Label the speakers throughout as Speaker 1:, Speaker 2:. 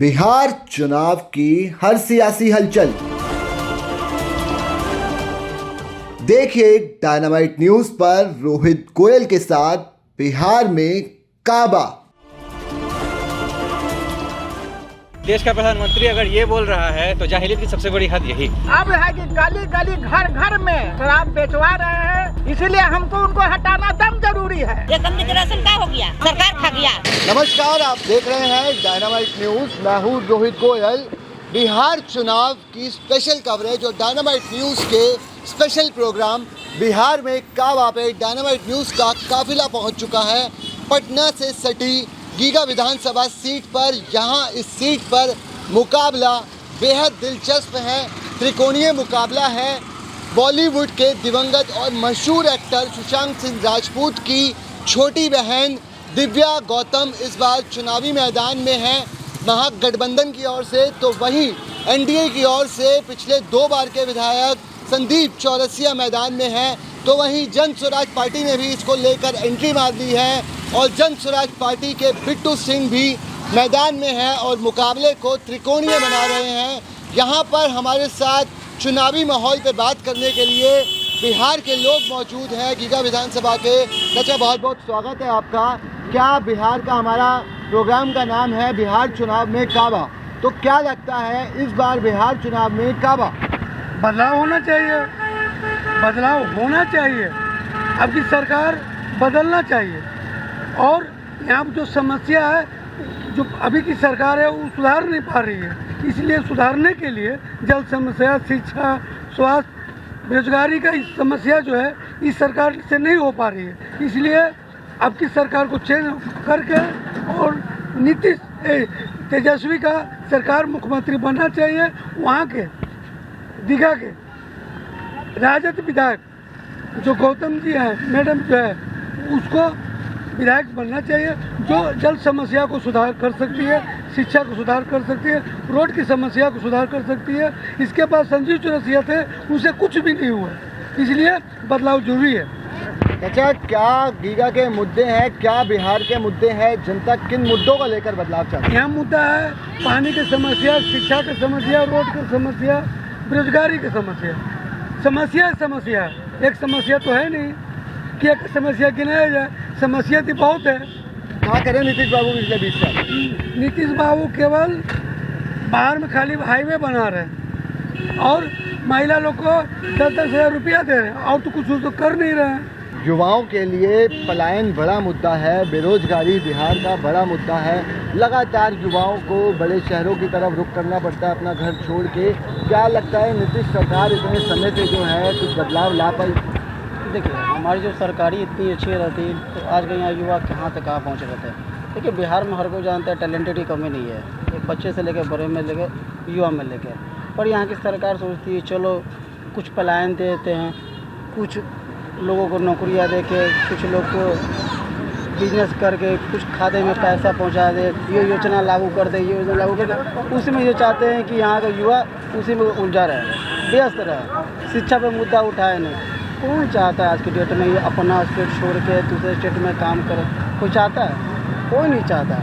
Speaker 1: बिहार चुनाव की हर सियासी हलचल देखिए डायनामाइट न्यूज पर रोहित गोयल के साथ बिहार में काबा।
Speaker 2: देश का प्रधानमंत्री अगर ये बोल रहा है तो जाहिलियत की सबसे बड़ी हद यही।
Speaker 3: अब है कि गली गली घर घर में शराब बेचवा रहे हैं, इसीलिए हमको उनको हटाना दम जरूरी है।
Speaker 4: ये कम राशन का हो गया, सरकार खा गया।
Speaker 1: नमस्कार, आप देख रहे हैं डायनामाइट न्यूज। मैं हूं रोहित गोयल। बिहार चुनाव की स्पेशल कवरेज और डायनामाइट न्यूज के स्पेशल प्रोग्राम बिहार में काबा पे डायनामाइट न्यूज का काफिला पहुंच चुका है पटना से सटी गीगा विधानसभा सीट पर। यहाँ इस सीट पर मुकाबला बेहद दिलचस्प है, त्रिकोणीय मुकाबला है। बॉलीवुड के दिवंगत और मशहूर एक्टर सुशांत सिंह राजपूत की छोटी बहन दिव्या गौतम इस बार चुनावी मैदान में है महागठबंधन की ओर से, तो वहीं एनडीए की ओर से पिछले 2 बार के विधायक संदीप चौरसिया मैदान में है। तो वहीं जन स्वराज पार्टी ने भी इसको लेकर एंट्री मार दी है और जन स्वराज पार्टी के बिट्टू सिंह भी मैदान में है और मुकाबले को त्रिकोणीय बना रहे हैं। यहाँ पर हमारे साथ चुनावी माहौल पर बात करने के लिए बिहार के लोग मौजूद हैं गीगा विधानसभा के। चाचा, बहुत बहुत स्वागत है आपका। क्या बिहार का हमारा प्रोग्राम का नाम है बिहार चुनाव में काबा, तो क्या लगता है इस बार बिहार चुनाव में काबा?
Speaker 5: बदलाव होना चाहिए, बदलाव होना चाहिए। अब की सरकार बदलना चाहिए और यहाँ पर जो समस्या है, जो अभी की सरकार है वो सुधार नहीं पा रही है। इसलिए सुधारने के लिए जल समस्या, शिक्षा, स्वास्थ्य, बेरोजगारी का इस समस्या जो है इस सरकार से नहीं हो पा रही है। इसलिए अब की सरकार को चेंज करके और नीतीश तेजस्वी का सरकार मुख्यमंत्री बनना चाहिए। वहाँ के दीघा के राजद विधायक जो गौतम जी हैं, मैडम जो है, उसको विधायक बनना चाहिए, जो जल समस्या को सुधार कर सकती है, शिक्षा को सुधार कर सकती है, रोड की समस्या को सुधार कर सकती है। इसके बाद संजीव चौरसिया थे, उसे कुछ भी नहीं हुआ, इसलिए बदलाव जरूरी है।
Speaker 1: अच्छा, क्या गीगा के मुद्दे हैं, क्या बिहार के मुद्दे हैं? जनता किन मुद्दों को लेकर बदलाव चाहती है?
Speaker 5: यहाँ मुद्दा है पानी की समस्या, शिक्षा की समस्या, रोड की समस्या, बेरोजगारी की समस्या। समस्या एक समस्या तो है नहीं कि एक समस्या गिनाया जाए, समस्या तो बहुत है।
Speaker 1: क्या करें नीतीश बाबू पिछले 20 साल?
Speaker 5: नीतीश बाबू केवल बाहर में खाली हाईवे बना रहे हैं और महिला लोग को 10-10 हज़ार रुपया दे रहे हैं और तो कुछ तो कर नहीं रहे हैं।
Speaker 1: युवाओं के लिए पलायन बड़ा मुद्दा है, बेरोजगारी बिहार का बड़ा मुद्दा है। लगातार युवाओं को बड़े शहरों की तरफ रुख करना पड़ता है अपना घर छोड़ के। क्या लगता है नीतीश सरकार इतने समय से जो है कुछ बदलाव ला पाई?
Speaker 6: देखिए, हमारी जो सरकारी इतनी अच्छी रहती तो आज के यहाँ युवा कहाँ से कहाँ पहुँच रहते हैं। देखिए, बिहार में हर कोई जानता है टैलेंटेड की कमी नहीं है, एक बच्चे से लेकर बड़े में लेकर युवा में लेकर। पर यहाँ की सरकार सोचती है चलो कुछ पलायन दे देते हैं, कुछ लोगों को नौकरियाँ दे के, कुछ लोग को बिजनेस करके कुछ खाते में पैसा पहुँचा दे, ये योजना लागू कर दे, ये योजना लागू कर दे। उसी में ये चाहते हैं कि यहाँ का युवा उसी में उलझा रहे, व्यस्त रहे, शिक्षा पे मुद्दा उठाए नहीं। कौन चाहता है आज की डेट में ये अपना स्टेट छोड़ के दूसरे स्टेट में काम करे? कोई चाहता है? कोई नहीं चाहता।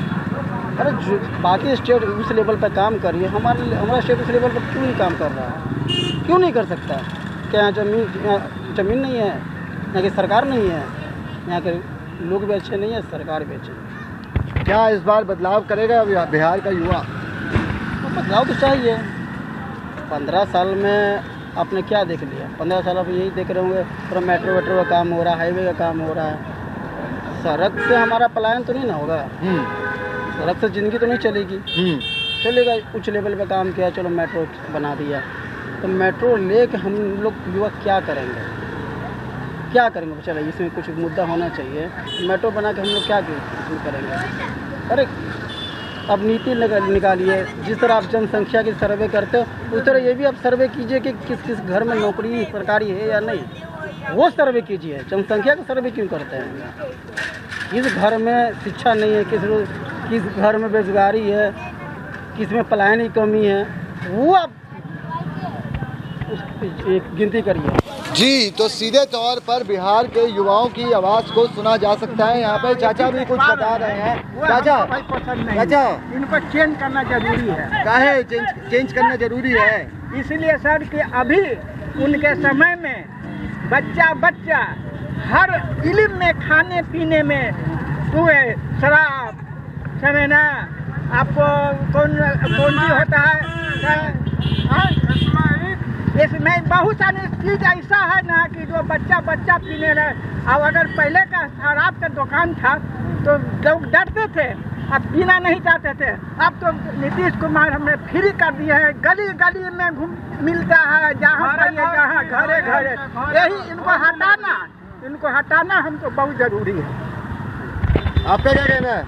Speaker 6: अरे जो बाकी स्टेट उस लेवल पर काम करिए, हमारा स्टेट उस लेवल पर क्यों नहीं काम कर रहा है? क्यों नहीं कर सकता? क्या यहाँ ज़मीन नहीं है? यहाँ की सरकार नहीं है? यहाँ के लोग भी अच्छे नहीं हैं, सरकार भी अच्छी नहीं।
Speaker 1: क्या इस बार बदलाव करेगा बिहार का युवा?
Speaker 6: तो बदलाव तो चाहिए। 15 साल में आपने क्या देख लिया? 15 साल आप यही देख रहे होंगे, पूरा मेट्रो का काम हो रहा है, हाईवे का काम हो रहा है। सड़क से हमारा पलायन तो नहीं ना होगा, सड़क से ज़िंदगी तो नहीं चलेगी। चलेगा, उच्च लेवल पे काम किया, चलो मेट्रो बना दिया, तो मेट्रो लेके हम लोग युवा क्या करेंगे? क्या करेंगे? चलो इसमें कुछ मुद्दा होना चाहिए। मेट्रो बना के हम लोग क्या करेंगे? अरे अब नीति निकालिए। जिस तरह आप जनसंख्या की सर्वे करते हो उस तरह ये भी आप सर्वे कीजिए कि किस किस घर में नौकरी सरकारी है या नहीं, वो सर्वे कीजिए। जनसंख्या का सर्वे क्यों करते हैं? किस घर में शिक्षा नहीं है, किस घर में बेरोजगारी है, किस में पलायन की कमी है, वो आप एक गिनती करिए।
Speaker 1: जी, तो सीधे तौर पर बिहार के युवाओं की आवाज़ को सुना जा सकता है। यहाँ पे चाचा भी कुछ बता रहे हैं। चाचा, चाचा,
Speaker 3: इनको चेंज करना जरूरी है।
Speaker 1: काहे चेंज करना जरूरी है?
Speaker 3: इसलिए सर कि अभी उनके समय में बच्चा हर इल्म में, खाने पीने में, शराब, शराना, आपको कौन सी होता है, इसमें बहुत सारी चीज ऐसा है ना कि जो बच्चा पीने रहे। और अगर पहले का शराब का दुकान था तो लोग डरते थे, अब पीना नहीं चाहते थे। अब तो नीतीश कुमार हमने फ्री कर दिया है, गली गली में मिलता है, जहाँ घरे घरे। यही इनको हटाना हमको बहुत जरूरी है।
Speaker 1: आपका क्या कहना है?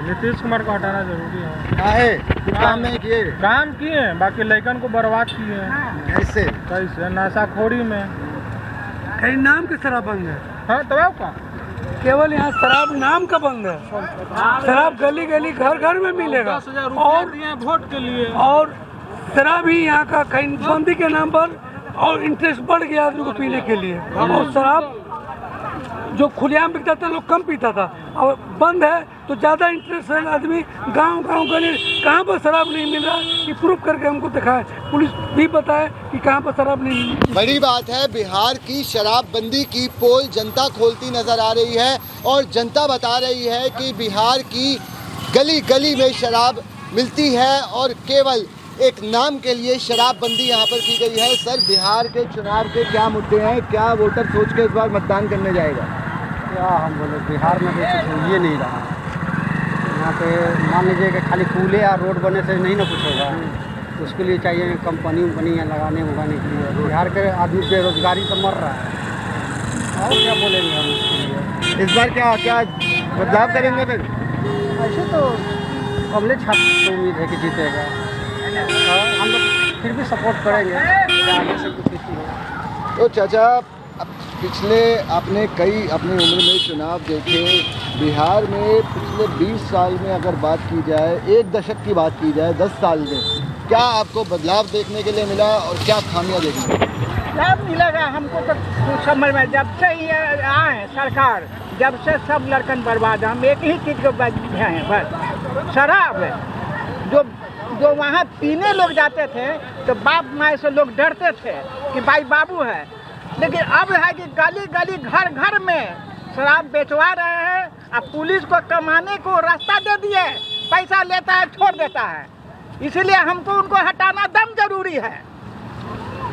Speaker 7: नीतीश कुमार को हटाना जरूरी है।
Speaker 1: काहे? काम नहीं किए?
Speaker 7: काम किए, बाकी लड़कन को बर्बाद किए।
Speaker 1: कैसे?
Speaker 7: नशाखोरी में
Speaker 5: कहीं नाम की शराब बंद है।
Speaker 7: हाँ, तो का
Speaker 5: केवल यहाँ शराब नाम का बंद है। शराब गली गली घर घर में मिलेगा।
Speaker 7: 10,000 रुपया दिए वोट के लिए।
Speaker 5: और शराब ही यहाँ का कहीं बंदी के नाम पर और इंटरेस्ट बढ़ गया आदमी को पीने के लिए। और शराब जो खुलेआम बिकता था लोग कम पीता था, और बंद है तो ज़्यादा इंटरेस्ट है। आदमी गांव गली कहाँ पर शराब नहीं मिल रहा ये प्रूफ करके हमको दिखाए, पुलिस भी बताए कि कहाँ पर शराब नहीं मिल रही।
Speaker 1: बड़ी बात है, बिहार की शराबबंदी की पोल जनता खोलती नजर आ रही है और जनता बता रही है कि बिहार की गली गली में शराब मिलती है और केवल एक नाम के लिए शराबबंदी यहाँ पर की गई है। सर, बिहार के चुनाव के क्या मुद्दे हैं? क्या वोटर सोच के इस बार मतदान करने जाएगा?
Speaker 6: क्या हम बोले, बिहार में तो कुछ ये नहीं रहा। यहाँ पे मान लीजिए कि खाली पुले या रोड बनने से नहीं ना कुछ होगा, उसके लिए चाहिए कंपनी यहाँ लगाने उगाने के लिए। बिहार के आदमी बेरोजगारी तो मर रहा है, और क्या बोलेंगे हम इसके लिए।
Speaker 1: इस बार क्या बदलाव करेंगे फिर?
Speaker 6: ऐसे तो कमलेश छात्र को उम्मीद है कि जीतेगा, हम लोग फिर भी सपोर्ट करेंगे आगे से कुछ किसी हो।
Speaker 1: तो चाचा, अब पिछले आपने कई अपनी उम्र में चुनाव देखे। बिहार में पिछले 20 साल में अगर बात की जाए, एक दशक की बात की जाए, 10 साल में क्या आपको बदलाव देखने के लिए मिला और क्या खामियां देखने?
Speaker 3: क्या मिलेगा हमको तो कुछ समझ में, जब से ये आए सरकार, जब से सब लड़कन बर्बाद है। हम एक ही चीज़ को बचे हैं, बस शराब है। जो वहाँ पीने लोग जाते थे तो बाप माँ से लोग डरते थे कि भाई बाबू है, लेकिन अब है कि गली गली घर घर में शराब बेचवा रहे हैं। अब पुलिस को कमाने को रास्ता दे दिए, पैसा लेता है छोड़ देता है। इसीलिए हमको उनको हटाना दम जरूरी है।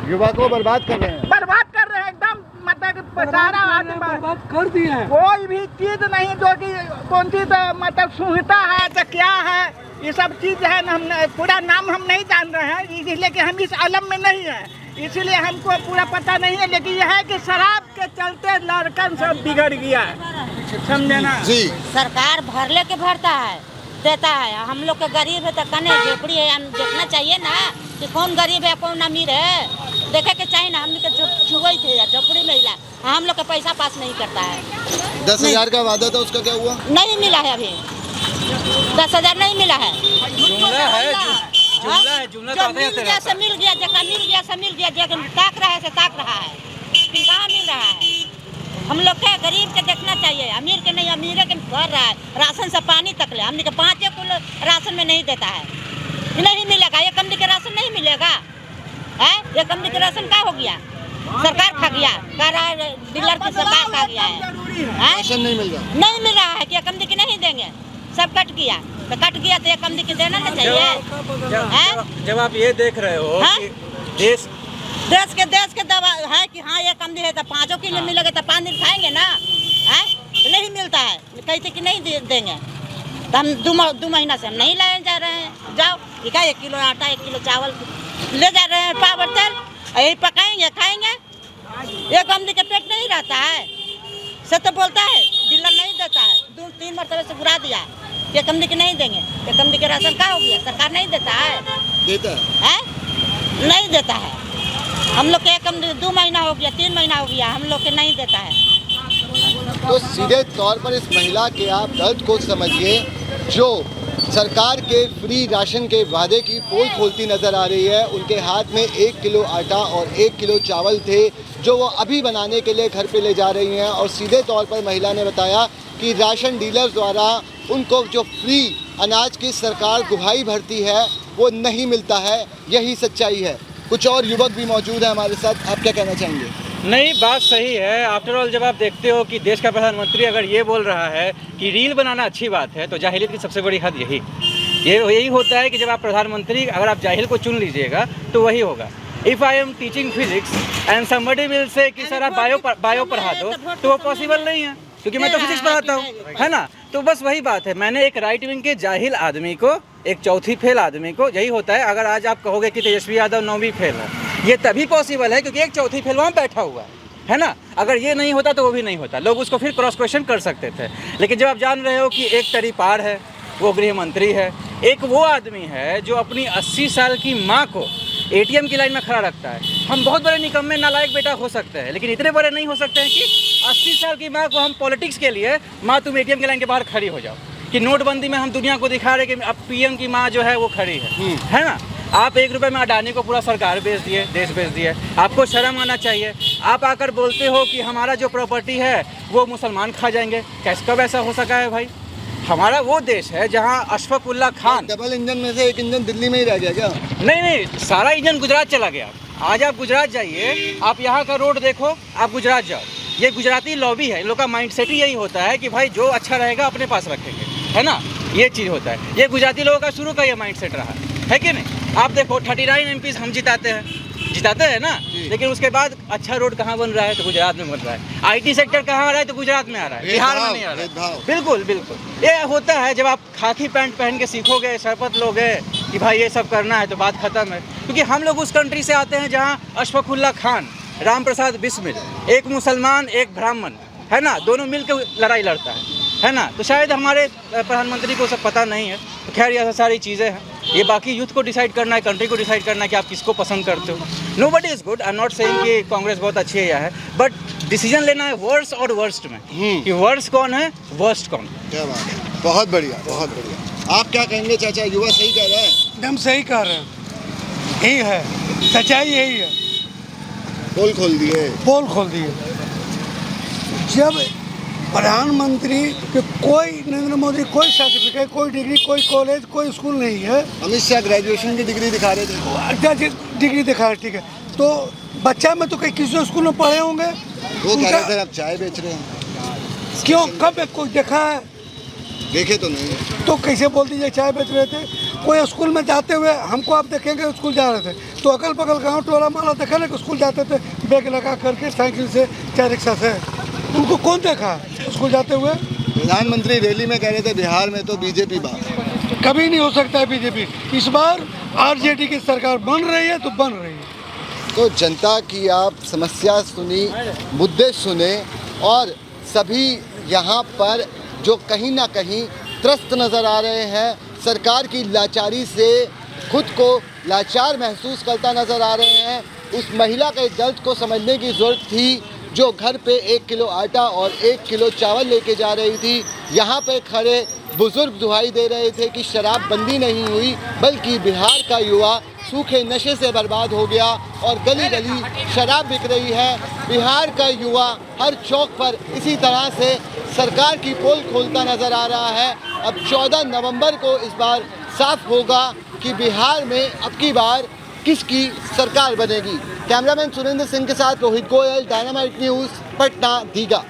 Speaker 1: युवा को बर्बाद कर रहे हैं,
Speaker 3: एकदम, मतलब सारा आदमी
Speaker 5: बर्बाद कर दिए हैं।
Speaker 3: कोई भी चीज नहीं जो कि कौन सी तो मतलब सुविधा है तो क्या है, ये सब चीज है ना। हम पूरा नाम हम नहीं जान रहे हैं, इसलिए कि हम इस आलम में नहीं है, इसीलिए हमको पूरा पता नहीं है। लेकिन यह है कि शराब के चलते लड़कन सब बिगड़ गया है, समझे ना
Speaker 1: जी।
Speaker 4: सरकार भरले के भरता है, देता है। हम लोग के गरीब है तो कने झोपड़ी है, हम देखना चाहिए ना कि कौन गरीब है कौन अमीर है, देखे के चाहिए ना। हम लोग छुई थे झोपड़ी महिला, हम लोग का पैसा पास नहीं करता है।
Speaker 1: 10,000 का वादा था, उसका क्या हुआ?
Speaker 4: नहीं मिला है, अभी 10,000 नहीं मिला है।
Speaker 2: जुमला है, जुमला है, जुमला तो
Speaker 4: मिल गया से मिल गया, जगह मिल गया से मिल गया, जगह ताक रहा है से ताक रहा है, फिर कहाँ मिल रहा है। हम लोग के गरीब के देखना चाहिए, अमीर के नहीं, अमीर के भर रहा है। राशन से पानी तक ले, हमने 5 किलो राशन में नहीं देता है, नहीं मिलेगा। ये कंपनी के राशन नहीं मिलेगा है, ये कंपनी के राशन क्या हो गया? सरकार खा गया, डीलर की सरकार खा गया है।
Speaker 1: राशन नहीं मिल रहा,
Speaker 4: नहीं मिल रहा है कि कंपनी की नहीं देंगे, सब कट गया। तो कट गया तो ये कंपनी की देना ना चाहिए।
Speaker 2: जब आप ये देख रहे हो कि देश
Speaker 4: के दवा है कि हाँ ये कंपनी है तो 5 किलो मिलेगा तो 5 दिन खाएंगे ना, है नहीं मिलता है, कहते कि नहीं देंगे। तो हम 2 महीना से हम नहीं लाए जा रहे हैं। जाओ ठीक है, 1 किलो आटा 1 किलो चावल ले जा रहे हैं, पावर तेल यही पकाएंगे खाएंगे। ये कंपनी के पेट नहीं रहता है, सब तो बोलता है डीलर नहीं देता है, 2-3 मरतबे से बुरा दिया, ये कंपनी के नहीं देंगे। ये कंपनी के राशन क्या हो गया? सरकार नहीं देता है,
Speaker 1: देता
Speaker 4: है? नहीं देता है। हम लोग के कंपनी 2 महीना हो गया, 3 महीना हो गया, हम लोग के नहीं देता है।
Speaker 1: तो सीधे तौर पर इस महिला के आप दर्द को समझिए, जो सरकार के फ्री राशन के वादे की पोल खोलती नज़र आ रही है। उनके हाथ में 1 किलो आटा और 1 किलो चावल थे जो वो अभी बनाने के लिए घर पे ले जा रही हैं, और सीधे तौर पर महिला ने बताया कि राशन डीलर द्वारा उनको जो फ्री अनाज की सरकार गुहाई भरती है वो नहीं मिलता है। यही सच्चाई है। कुछ और युवक भी मौजूद हैं हमारे साथ, आप क्या कहना चाहेंगे?
Speaker 2: नहीं, बात सही है। आफ्टर ऑल जब आप देखते हो कि देश का प्रधानमंत्री अगर ये बोल रहा है कि रील बनाना अच्छी बात है, तो जाहिलियत की सबसे बड़ी हद यही होता है कि जब आप प्रधानमंत्री, अगर आप जाहिल को चुन लीजिएगा तो वही होगा। If I am teaching physics and somebody will say कि सर आप बायो पढ़ा दो, तो वो पॉसिबल नहीं है, क्योंकि मैं तो फिजिक्स पढ़ाता हूँ, है ना। तो बस वही बात है। मैंने एक राइट विंग के जाहिल आदमी को, एक चौथी फेल आदमी को, यही होता है। अगर आज आप कहोगे कि तेजस्वी यादव 9वीं फेल है, ये तभी पॉसिबल है क्योंकि एक चौथी फेल वहाँ बैठा हुआ है ना। अगर ये नहीं होता तो वो भी नहीं होता, लोग उसको फिर क्रॉस क्वेश्चन कर सकते थे। लेकिन जब आप जान रहे हो कि एक तरीपार है, वो गृह मंत्री है, एक वो आदमी है जो अपनी 80 साल की माँ को ATM की लाइन में खड़ा रखता है। हम बहुत बड़े निकम्मे नालायक बेटा हो सकते हैं, लेकिन इतने बड़े नहीं हो सकते हैं कि 80 साल की माँ को हम पॉलिटिक्स के लिए, माँ तुम ATM की लाइन के बाहर खड़ी हो जाओ, कि नोटबंदी में हम दुनिया को दिखा रहे कि अब PM की माँ जो है वो खड़ी है ना। आप 1 रुपये में अडानी को पूरा सरकार बेच दिए, देश बेच दिए। आपको शर्म आना चाहिए। आप आकर बोलते हो कि हमारा जो प्रॉपर्टी है वो मुसलमान खा जाएंगे। कैसे, कब ऐसा हो सका है भाई? हमारा वो देश है जहाँ अशफाक उल्ला खान,
Speaker 1: डबल इंजन में से एक इंजन दिल्ली में ही रह गया क्या?
Speaker 2: नहीं, सारा इंजन गुजरात चला गया। आज आप गुजरात जाइए, आप यहाँ का रोड देखो, आप गुजरात जाओ। ये गुजराती लॉबी है, इन लोग का माइंड सेट ही यही होता है कि भाई जो अच्छा रहेगा अपने पास रखेंगे, है ना। ये चीज़ होता है। ये गुजराती लोगों का शुरू का ये माइंड सेट रहा है कि नहीं। आप देखो 39 MPs हम जिताते हैं ना, लेकिन उसके बाद अच्छा रोड कहाँ बन रहा है? तो गुजरात में बन रहा है। IT सेक्टर कहाँ आ रहा है? तो गुजरात में आ रहा है, बिहार में नहीं आ रहा है। बिल्कुल बिल्कुल ये होता है। जब आप खाकी पैंट पहन के सीखोगे, शपथ लोगे कि भाई ये सब करना है, तो बात खत्म है। क्योंकि हम लोग उस कंट्री से आते हैं जहाँ अशफाक उल्ला खान, राम प्रसाद बिस्मिल, एक मुसलमान एक ब्राह्मण, है ना, दोनों मिलकर लड़ाई लड़ता है ना। तो शायद हमारे प्रधानमंत्री को सब पता नहीं है। तो खैर ये सारी चीज़ें हैं, ये बाकी यूथ को डिसाइड करना है, कंट्री को डिसाइड करना है कि आप किसको पसंद करते हो। Nobody is good, I am not saying कि कांग्रेस बहुत अच्छी है या है, बट डिसीजन लेना है वर्स्ट और वर्स्ट में, कि वर्स्ट कौन है, वर्स्ट कौन।
Speaker 1: क्या बात है, बहुत बढ़िया, बहुत बढ़िया। आप क्या कहेंगे चाचा? युवा सही कह रहे हैं?
Speaker 5: एकदम सही कह रहे हैं, यही है सच्चाई, यही है।
Speaker 1: पोल खोल दिए।
Speaker 5: जब प्रधानमंत्री के कोई, नरेंद्र मोदी कोई सर्टिफिकेट, कोई डिग्री, कोई कॉलेज, कोई स्कूल नहीं है।
Speaker 1: अमित शाह ग्रेजुएशन की डिग्री दिखा रहे थे।
Speaker 5: अच्छा डिग्री दिखा रहे, ठीक है। तो बच्चा में तो कहीं किसी स्कूल में पढ़े होंगे।
Speaker 1: वो कह रहे थे अब चाय बेच रहे हैं।
Speaker 5: क्यों, कब कोई देखा है?
Speaker 1: देखे तो नहीं।
Speaker 5: तो कैसे बोल दीजिए चाय बेच रहे थे? कोई स्कूल में जाते हुए हमको आप देखेंगे स्कूल जा रहे थे, तो अगल बगल गाँव टोला माला देखा ना कि स्कूल जाते थे बैग लगा करके, साइकिल से, चाहे रिक्शा से। उनको कौन देखा स्कूल जाते हुए?
Speaker 1: प्रधानमंत्री रैली में कह रहे थे बिहार में तो बीजेपी बात।
Speaker 5: कभी नहीं हो सकता है बीजेपी। इस बार RJD की सरकार बन रही है तो बन रही है।
Speaker 1: तो जनता की आप समस्या सुनी, मुद्दे सुने, और सभी यहाँ पर जो कहीं ना कहीं त्रस्त नज़र आ रहे हैं, सरकार की लाचारी से खुद को लाचार महसूस करता नज़र आ रहे हैं। उस महिला के दर्द को समझने की ज़रूरत थी जो घर पे 1 किलो आटा और 1 किलो चावल लेके जा रही थी। यहाँ पे खड़े बुजुर्ग दुहाई दे रहे थे कि शराब बंदी नहीं हुई, बल्कि बिहार का युवा सूखे नशे से बर्बाद हो गया और गली गली शराब बिक रही है। बिहार का युवा हर चौक पर इसी तरह से सरकार की पोल खोलता नज़र आ रहा है। अब 14 नवंबर को इस बार साफ होगा कि बिहार में अब की बार किसकी सरकार बनेगी। कैमरामैन सुरेंद्र सिंह के साथ रोहित गोयल, डायनामाइट न्यूज़, पटना, दीघा।